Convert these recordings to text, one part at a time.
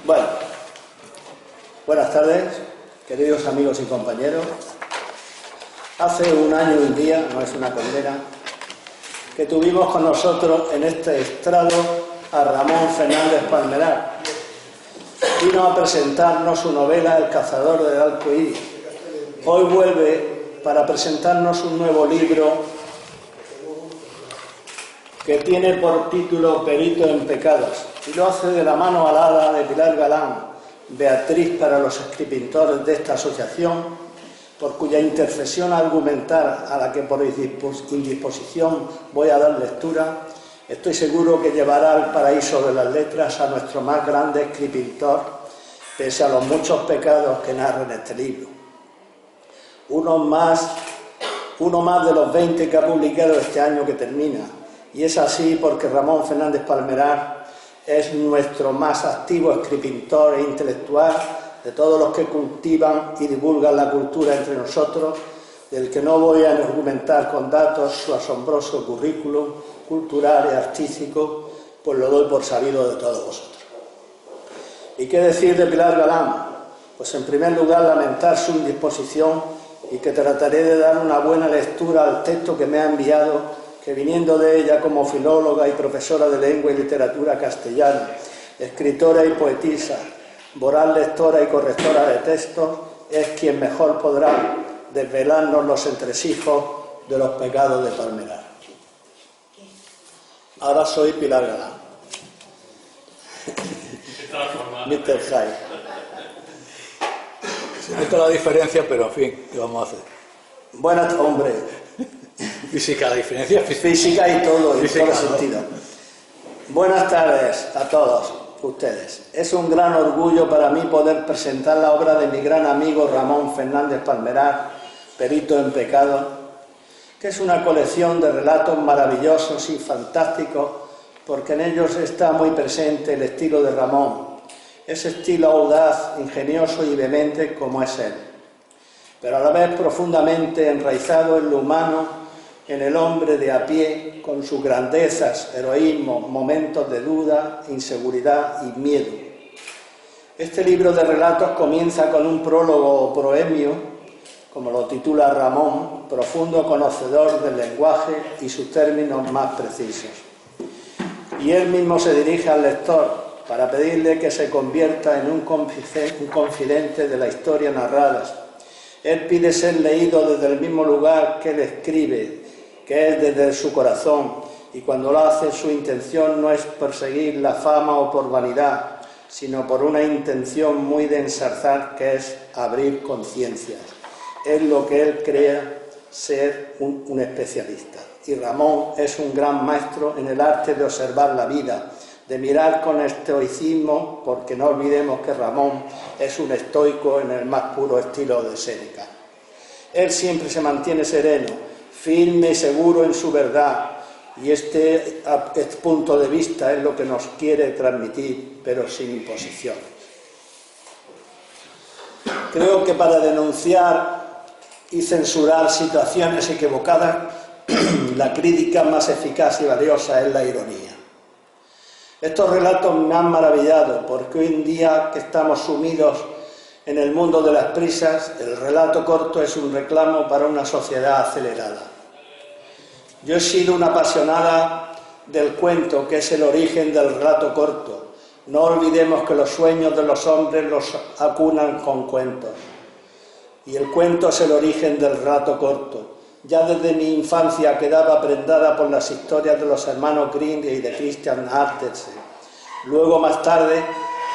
Bueno, buenas tardes, queridos amigos y compañeros. Hace un año y un día, no es una condena, que tuvimos con nosotros en este estrado a Ramón Fernández Palmerar. Vino a presentarnos su novela El cazador del arco iris. Hoy vuelve para presentarnos un nuevo libro que tiene por título Perito en pecados, y lo hace de la mano alada de Pilar Galán, Beatriz para los escritores de esta asociación, por cuya intercesión argumental, a la que por indisposición voy a dar lectura, estoy seguro que llevará al paraíso de las letras a nuestro más grande escritor, pese a los muchos pecados que narra en este libro. Uno más de los 20 que ha publicado este año que termina, y es así porque Ramón Fernández Palmerar es nuestro más activo escritor e intelectual de todos los que cultivan y divulgan la cultura entre nosotros, del que no voy a argumentar con datos su asombroso currículum cultural y artístico, pues lo doy por sabido de todos vosotros. ¿Y qué decir de Pilar Galán? Pues en primer lugar lamentar su indisposición y que trataré de dar una buena lectura al texto que me ha enviado, que viniendo de ella como filóloga y profesora de lengua y literatura castellana, escritora y poetisa, voraz lectora y correctora de textos, es quien mejor podrá desvelarnos los entresijos de los pecados de Palmerar. Ahora soy Pilar Galán. Mr. High. Se nota la diferencia, pero en fin, ¿qué vamos a hacer? Buenas, hombre. Física, la diferencia física y todo, física, en todo sentido. Buenas tardes a todos ustedes. Es un gran orgullo para mí poder presentar la obra de mi gran amigo Ramón Fernández Palmerar, Perito en pecado, que es una colección de relatos maravillosos y fantásticos, porque en ellos está muy presente el estilo de Ramón, ese estilo audaz, ingenioso y vehemente como es él, pero a la vez profundamente enraizado en lo humano, en el hombre de a pie, con sus grandezas, heroísmo, momentos de duda, inseguridad y miedo. Este libro de relatos comienza con un prólogo o proemio, como lo titula Ramón, profundo conocedor del lenguaje y sus términos más precisos. Y él mismo se dirige al lector para pedirle que se convierta en un confidente de la historia narrada. Él pide ser leído desde el mismo lugar que él escribe, que es desde su corazón, y cuando lo hace su intención no es perseguir la fama o por vanidad, sino por una intención muy de ensalzar, que es abrir conciencias. Es lo que él crea ser un especialista. Y Ramón es un gran maestro en el arte de observar la vida, de mirar con estoicismo, porque no olvidemos que Ramón es un estoico en el más puro estilo de Séneca. Él siempre se mantiene sereno, firme y seguro en su verdad, y este punto de vista es lo que nos quiere transmitir, pero sin imposiciones. Creo que para denunciar y censurar situaciones equivocadas, la crítica más eficaz y valiosa es la ironía. Estos relatos me han maravillado, porque hoy en día que estamos sumidos en el mundo de las prisas, el relato corto es un reclamo para una sociedad acelerada. Yo he sido una apasionada del cuento, que es el origen del relato corto. No olvidemos que los sueños de los hombres los acunan con cuentos. Y el cuento es el origen del relato corto. Ya desde mi infancia quedaba prendada por las historias de los hermanos Grimm y de Christian Andersen. Luego, más tarde,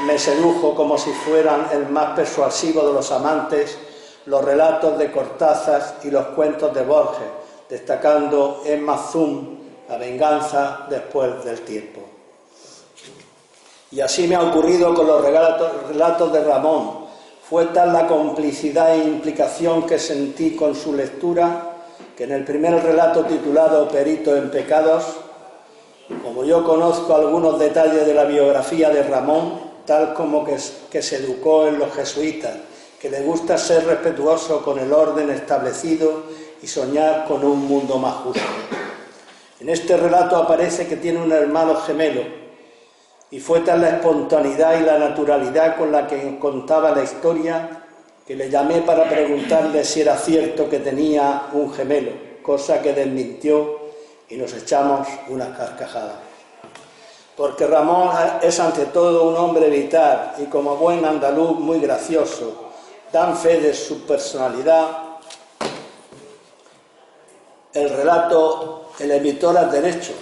me sedujo como si fueran el más persuasivo de los amantes los relatos de Cortázar y los cuentos de Borges, destacando Emma Zoom, La venganza después del tiempo. Y así me ha ocurrido con los relatos de Ramón. Fue tal la complicidad e implicación que sentí con su lectura, que en el primer relato titulado Perito en pecados, como yo conozco algunos detalles de la biografía de Ramón, tal como que se educó en los jesuitas, que le gusta ser respetuoso con el orden establecido y soñar con un mundo más justo. En este relato aparece que tiene un hermano gemelo, y fue tal la espontaneidad y la naturalidad con la que contaba la historia que le llamé para preguntarle si era cierto que tenía un gemelo, cosa que desmintió y nos echamos unas carcajadas. Porque Ramón es ante todo un hombre vital y como buen andaluz muy gracioso. Dan fe de su personalidad el relato El editor al derecho,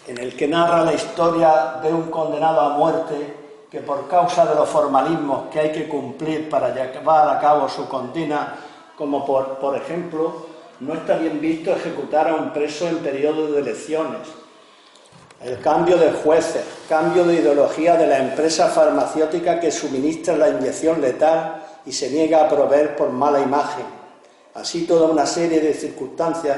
en el que narra la historia de un condenado a muerte que por causa de los formalismos que hay que cumplir para llevar a cabo su condena, como por ejemplo, no está bien visto ejecutar a un preso en periodo de elecciones, el cambio de jueces, cambio de ideología de la empresa farmacéutica que suministra la inyección letal y se niega a proveer por mala imagen. Así toda una serie de circunstancias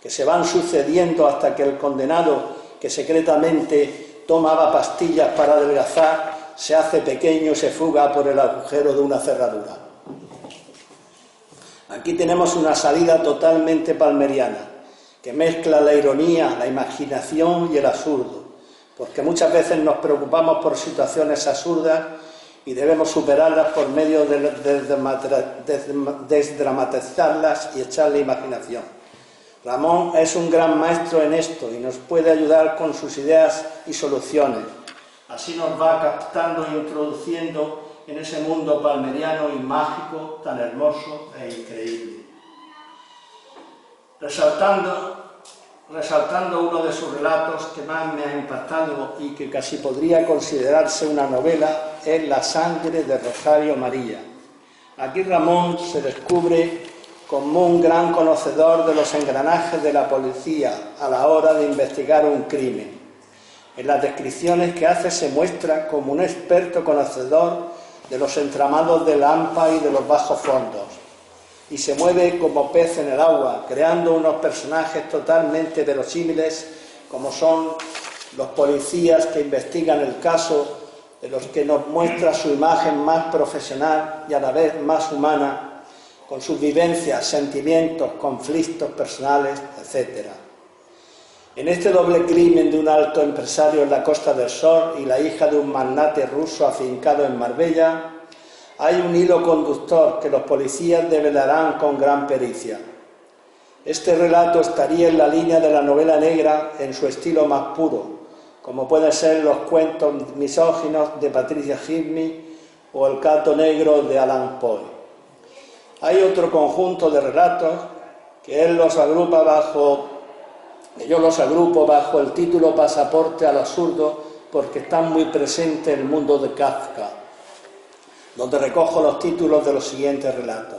que se van sucediendo hasta que el condenado, que secretamente tomaba pastillas para adelgazar, se hace pequeño y se fuga por el agujero de una cerradura. Aquí tenemos una salida totalmente palmeriana, que mezcla la ironía, la imaginación y el absurdo, porque muchas veces nos preocupamos por situaciones absurdas y debemos superarlas por medio de desdramatizarlas y echarle imaginación. Ramón es un gran maestro en esto y nos puede ayudar con sus ideas y soluciones. Así nos va captando e introduciendo en ese mundo palmeriano y mágico tan hermoso e increíble. Resaltando uno de sus relatos que más me ha impactado y que casi podría considerarse una novela, es La sangre de Rosario María. Aquí Ramón se descubre como un gran conocedor de los engranajes de la policía a la hora de investigar un crimen. En las descripciones que hace se muestra como un experto conocedor de los entramados del AMPA y de los bajos fondos, y se mueve como pez en el agua, creando unos personajes totalmente verosímiles, como son los policías que investigan el caso, de los que nos muestra su imagen más profesional y a la vez más humana, con sus vivencias, sentimientos, conflictos personales, etc. En este doble crimen de un alto empresario en la Costa del Sol y la hija de un magnate ruso afincado en Marbella, hay un hilo conductor que los policías develarán con gran pericia. Este relato estaría en la línea de la novela negra en su estilo más puro, como pueden ser los cuentos misóginos de Patricia Highsmith o El gato negro de Alan Poe. Hay otro conjunto de relatos que yo los agrupo bajo el título Pasaporte al absurdo, porque están muy presentes en el mundo de Kafka, donde recojo los títulos de los siguientes relatos.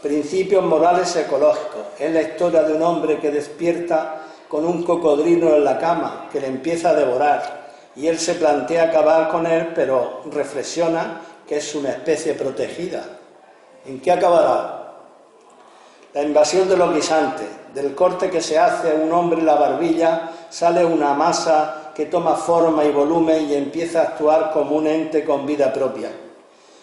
Principios morales ecológicos. Es la historia de un hombre que despierta con un cocodrilo en la cama, que le empieza a devorar, y él se plantea acabar con él, pero reflexiona que es una especie protegida. ¿En qué acabará? La invasión de los guisantes. Del corte que se hace a un hombre en la barbilla sale una masa que toma forma y volumen y empieza a actuar como un ente con vida propia.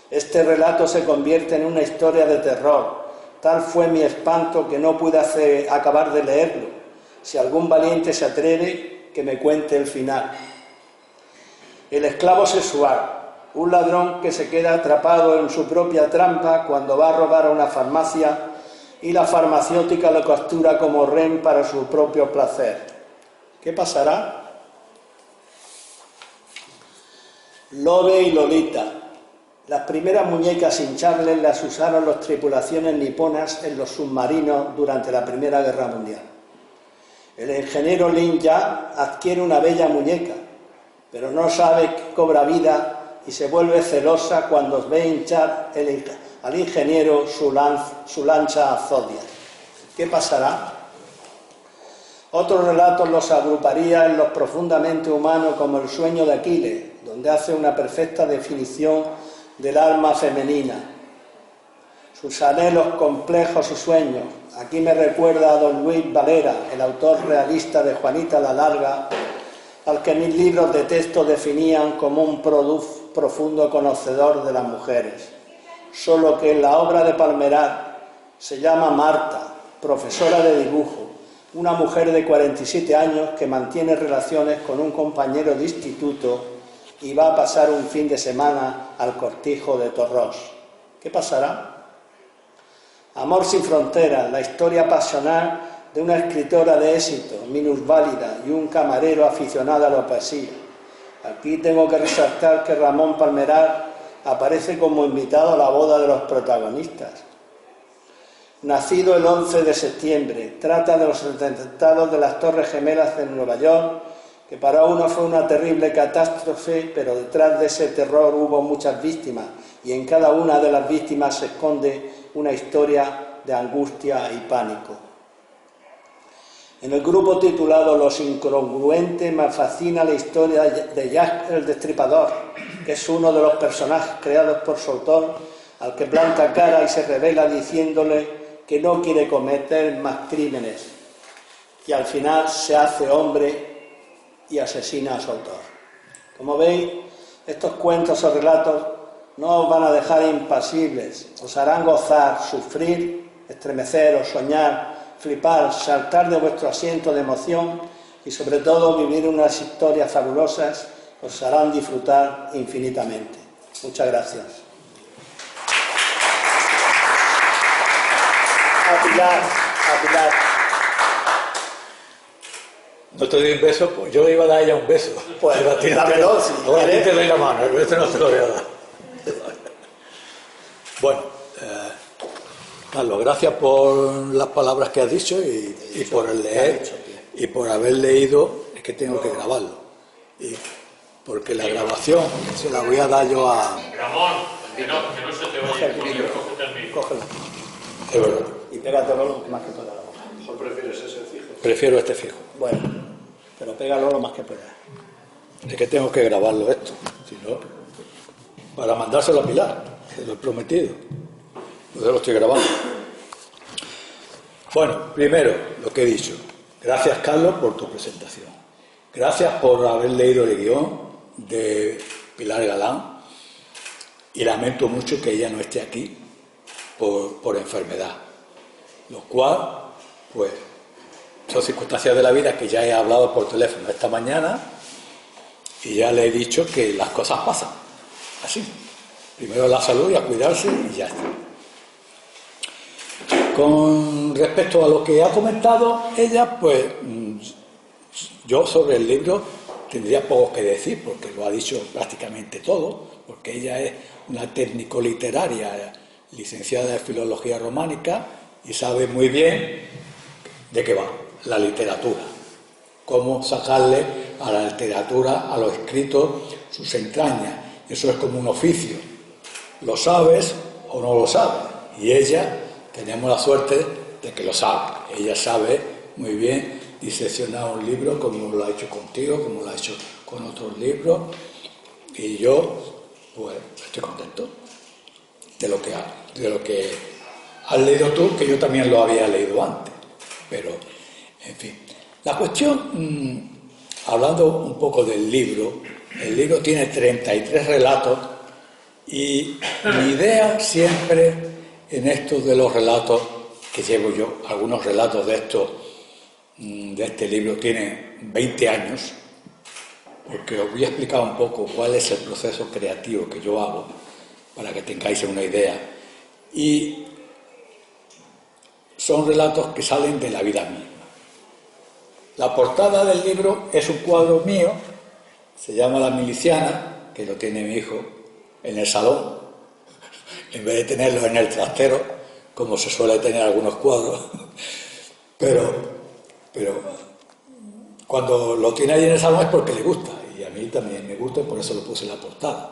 Este relato se convierte en una historia de terror. Tal fue mi espanto que no pude acabar de leerlo. Si algún valiente se atreve, que me cuente el final. El esclavo sexual. Un ladrón que se queda atrapado en su propia trampa cuando va a robar a una farmacia y la farmacéutica lo captura como rehén para su propio placer. ¿Qué pasará? Lobe y Lolita. Las primeras muñecas hinchables las usaron las tripulaciones niponas en los submarinos durante la Primera Guerra Mundial. El ingeniero Lin Ya adquiere una bella muñeca, pero no sabe que cobra vida y se vuelve celosa cuando ve hinchar al ingeniero su lancha Zodiac. ¿Qué pasará? Otros relatos los agruparía en los profundamente humanos como El sueño de Aquiles, donde hace una perfecta definición del alma femenina, sus anhelos complejos y sueños. Aquí me recuerda a don Luis Valera, el autor realista de Juanita la Larga, al que mis libros de texto definían como un profundo conocedor de las mujeres. Solo que en la obra de Palmerat se llama Marta, profesora de dibujo, una mujer de 47 años que mantiene relaciones con un compañero de instituto y va a pasar un fin de semana al cortijo de Torrós. ¿Qué pasará? Amor sin fronteras, la historia pasional de una escritora de éxito, minusválida, y un camarero aficionado a la poesía. Aquí tengo que resaltar que Ramón Palmerar aparece como invitado a la boda de los protagonistas. Nacido el 11 de septiembre, trata de los atentados de las Torres Gemelas en Nueva York, que para uno fue una terrible catástrofe, pero detrás de ese terror hubo muchas víctimas, y en cada una de las víctimas se esconde una historia de angustia y pánico. En el grupo titulado Los incongruentes me fascina la historia de Jack el Destripador, que es uno de los personajes creados por su autor, al que planta cara y se revela diciéndole que no quiere cometer más crímenes, y al final se hace hombre y asesina a su autor. Como veis, estos cuentos o relatos no os van a dejar impasibles, os harán gozar, sufrir, estremecer o soñar, flipar, saltar de vuestro asiento de emoción y sobre todo vivir unas historias fabulosas que os harán disfrutar infinitamente. Muchas gracias. A Pilar. No te doy un beso, pues yo le iba a dar a ella un beso. Pues dámelo, si ahora a ti quieres. te doy la mano, el beso no te lo voy a dar. Bueno, Carlos, gracias por las palabras que has dicho y por el leer y por haber leído. Es que tengo que grabarlo. Porque la grabación se la voy a dar yo a... Ramón, que no se te oye, cógete el micro. Cógelo. Es verdad. Y pégate lo más que puedas. ¿O prefieres ese fijo? Prefiero este fijo. Bueno, pero pégalo lo más que puedas. Es que tengo que grabarlo esto. Si no, para mandárselo a Pilar, que lo he prometido. Yo lo estoy grabando. Bueno, primero, lo que he dicho. Gracias, Carlos, por tu presentación. Gracias por haber leído el guión de Pilar Galán. Y lamento mucho que ella no esté aquí por enfermedad. Lo cual, pues, son circunstancias de la vida que ya he hablado por teléfono esta mañana y ya le he dicho que las cosas pasan. Así. Primero la salud y a cuidarse y ya está. Con respecto a lo que ha comentado ella, pues yo sobre el libro tendría poco que decir porque lo ha dicho prácticamente todo, porque ella es una técnico literaria, licenciada en Filología Románica y sabe muy bien de qué va la literatura, cómo sacarle a la literatura, a los escritos, sus entrañas. Eso es como un oficio, lo sabes o no lo sabes, y ella, tenemos la suerte de que lo sabe. Ella sabe muy bien diseccionar un libro como lo ha hecho contigo, como lo ha hecho con otros libros, y yo pues estoy contento de lo que has leído tú, que yo también lo había leído antes, pero en fin. La cuestión, hablando un poco del libro, el libro tiene 33 relatos y mi idea siempre en estos de los relatos que llevo yo, algunos relatos de este libro tienen 20 años, porque os voy a explicar un poco cuál es el proceso creativo que yo hago para que tengáis una idea. Y son relatos que salen de la vida misma. La portada del libro es un cuadro mío, se llama La Miliciana, que lo tiene mi hijo en el salón, en vez de tenerlo en el trastero, como se suele tener algunos cuadros. Pero cuando lo tiene ahí en el salón es porque le gusta, y a mí también me gusta y por eso lo puse en la portada.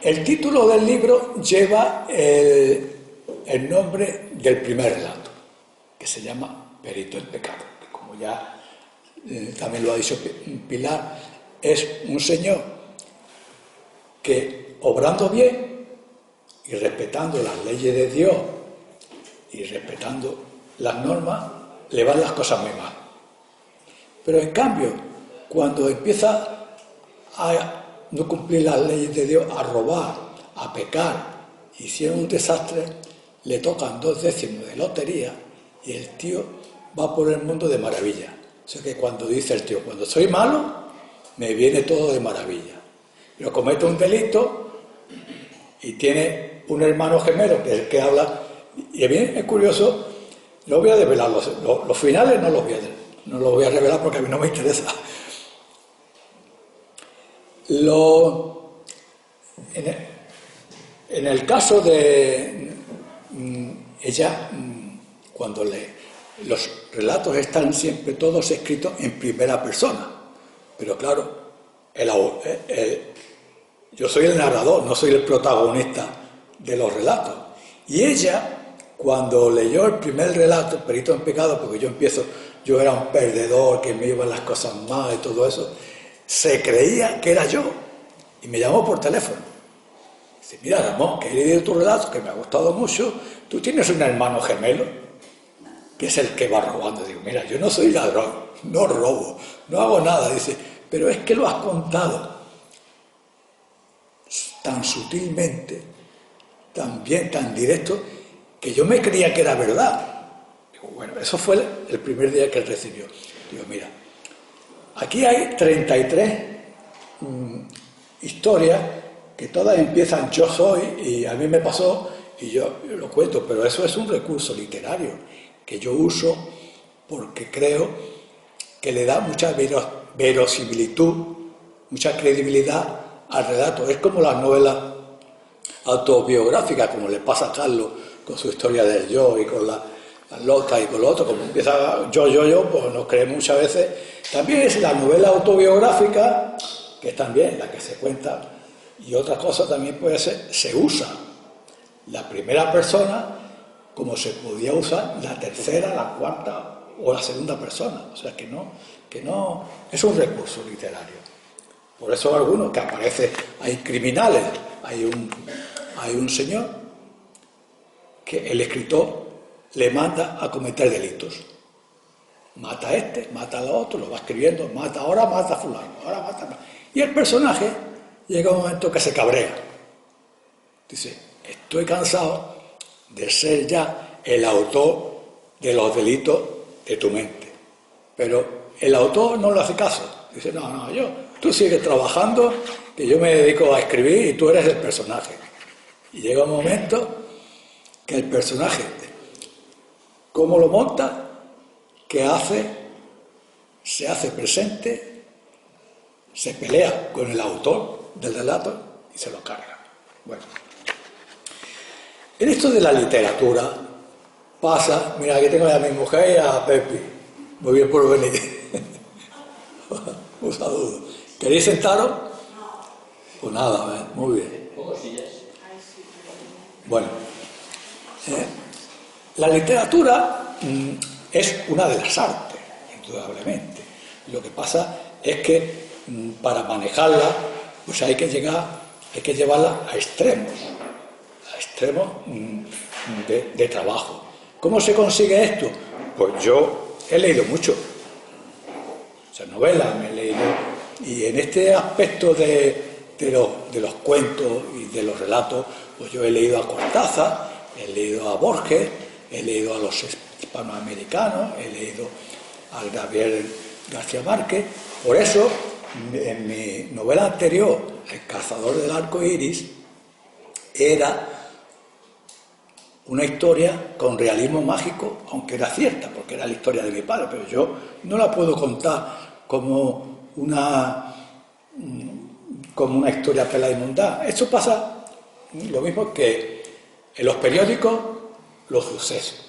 El título del libro lleva el nombre del primer relato, que se llama Perito en Pecado, que como ya también lo ha dicho Pilar, es un señor que, obrando bien y respetando las leyes de Dios y respetando las normas, le van las cosas muy mal. Pero en cambio, cuando empieza a no cumplir las leyes de Dios, a robar, a pecar, hicieron un desastre, le tocan 2 décimos de lotería y el tío va por el mundo de maravilla. O sea que cuando dice el tío, cuando soy malo, me viene todo de maravilla. Pero comete un delito y tiene un hermano gemelo, que es el que habla, y a mí es curioso, no voy a develar los finales, no los voy a revelar porque a mí no me interesa. En el caso de ella, cuando los relatos están siempre todos escritos en primera persona, pero claro, yo soy el narrador, no soy el protagonista de los relatos. Y ella, cuando leyó el primer relato, Perito en Pecado, porque yo era un perdedor, que me iban las cosas mal y todo eso, se creía que era yo y me llamó por teléfono. Dice, mira Ramón, que he leído tu relato, que me ha gustado mucho, tú tienes un hermano gemelo, que es el que va robando. Digo, mira, yo no soy ladrón, no robo, no hago nada. Dice, pero es que lo has contado tan sutilmente, tan bien, tan directo, que yo me creía que era verdad. Digo, bueno, eso fue el primer día que él recibió. Digo, mira, aquí hay 33 historias que todas empiezan yo soy y a mí me pasó y yo lo cuento, pero eso es un recurso literario que yo uso porque creo que le da mucha verosimilitud, mucha credibilidad al relato. Es como las novelas autobiográficas, como le pasa a Carlos con su historia del yo y con la loca y con lo otro, como empieza yo, pues nos creemos muchas veces. También es la novela autobiográfica, que es también la que se cuenta, y otra cosa también puede ser, se usa la primera persona como se podía usar la tercera, la cuarta o la segunda persona. O sea que no es un recurso literario. Por eso algunos que aparecen, hay criminales, hay un señor que el escritor le manda a cometer delitos. Mata a este, mata a lo otro, lo va escribiendo, ahora mata a fulano, ahora mata. Y el personaje llega un momento que se cabrea. Dice, estoy cansado de ser ya el autor de los delitos de tu mente. Pero el autor no le hace caso. Dice, no, tú sigues trabajando, que yo me dedico a escribir y tú eres el personaje. Y llega un momento que el personaje, ¿cómo lo monta? ¿Qué hace? Se hace presente, se pelea con el autor del relato y se lo carga. Bueno, en esto de la literatura pasa, mira, aquí tengo a mi mujer y a Pepi, muy bien por venir. Un saludo. ¿Queréis sentaros? Pues nada, muy bien. Bueno, la literatura es una de las artes, indudablemente. Lo que pasa es que para manejarla, pues hay que llevarla a extremos de trabajo. ¿Cómo se consigue esto? Pues yo he leído mucho. O sea, novelas me he leído. Y en este aspecto de los cuentos y de los relatos, pues yo he leído a Cortázar, he leído a Borges, he leído a los hispanoamericanos, he leído al Gabriel García Márquez. Por eso, en mi novela anterior, El cazador del arco iris, era una historia con realismo mágico, aunque era cierta, porque era la historia de mi padre, pero yo no la puedo contar como una historia pelada y mundana. Esto pasa lo mismo que en los periódicos, los sucesos.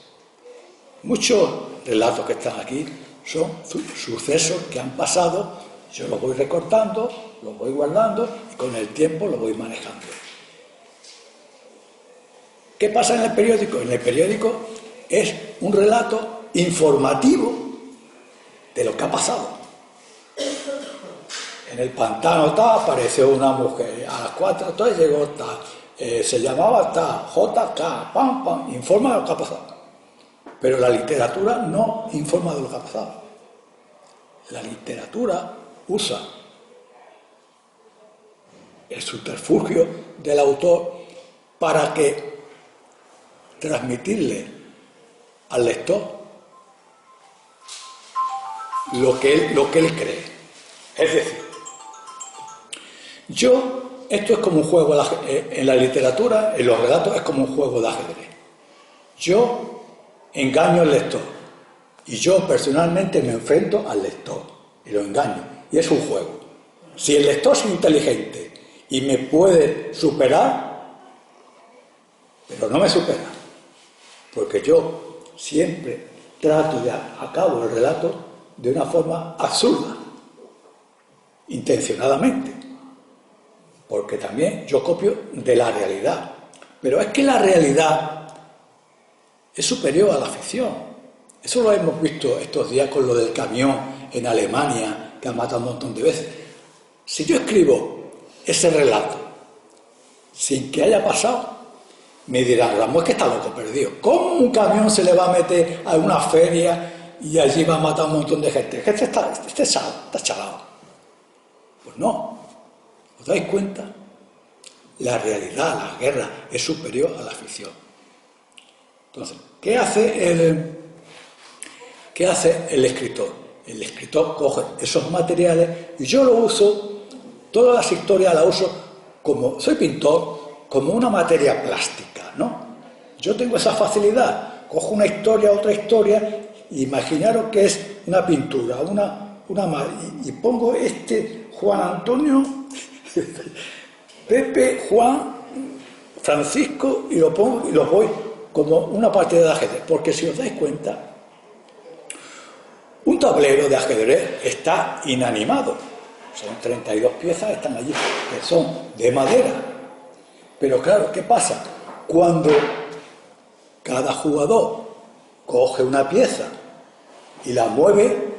Muchos relatos que están aquí son sucesos que han pasado, yo los voy recortando, los voy guardando y con el tiempo los voy manejando. ¿Qué pasa en el periódico? En el periódico es un relato informativo de lo que ha pasado. En el pantano apareció una mujer, a las 4 llegó se llamaba JK, pam, informa de lo que ha pasado. Pero la literatura no informa de lo que ha pasado. La literatura usa el subterfugio del autor para que transmitirle al lector lo que él cree. Es decir, Esto es como un juego en la literatura, en los relatos es como un juego de ajedrez. Yo engaño al lector y yo personalmente me enfrento al lector y lo engaño. Y es un juego. Si el lector es inteligente y me puede superar, pero no me supera, porque yo siempre trato de acabo el relato de una forma absurda, intencionadamente, porque también yo copio de la realidad. Pero es que la realidad es superior a la ficción. Eso lo hemos visto estos días con lo del camión en Alemania, que han matado un montón de veces. Si yo escribo ese relato sin que haya pasado, me dirán, Ramón, es que está loco, perdido. ¿Cómo un camión se le va a meter a una feria y allí va a matar a un montón de gente? Este está chalado. Pues no. ¿Os dais cuenta? La realidad, la guerra, es superior a la ficción. Entonces, ¿qué hace el escritor? El escritor coge esos materiales y yo lo uso, todas las historias las uso como, soy pintor, como una materia plástica, ¿no? Yo tengo esa facilidad, cojo una historia, otra historia, imaginaros que es una pintura, y pongo Juan Antonio, Pepe, Juan, Francisco, y lo pongo y lo voy como una partida de ajedrez, porque si os dais cuenta, un tablero de ajedrez está inanimado, son 32 piezas, están allí, que son de madera, pero claro, ¿qué pasa? Cuando cada jugador coge una pieza y la mueve,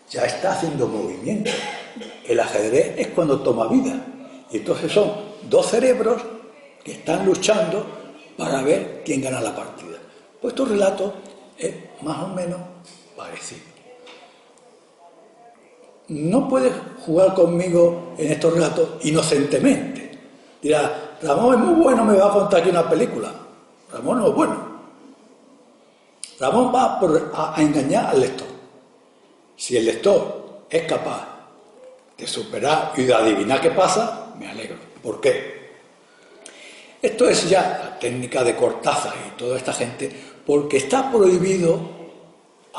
ya está haciendo movimiento. El ajedrez es cuando toma vida. Y entonces son dos cerebros que están luchando para ver quién gana la partida. Pues tu relato es más o menos parecido. No puedes jugar conmigo en estos relatos inocentemente. Dirá, Ramón es muy bueno, me va a contar aquí una película. Ramón no es bueno. Ramón va a engañar al lector. Si el lector es capaz de superar y de adivinar qué pasa, me alegro. ¿Por qué? Esto es ya la técnica de Cortázar y toda esta gente, porque está prohibido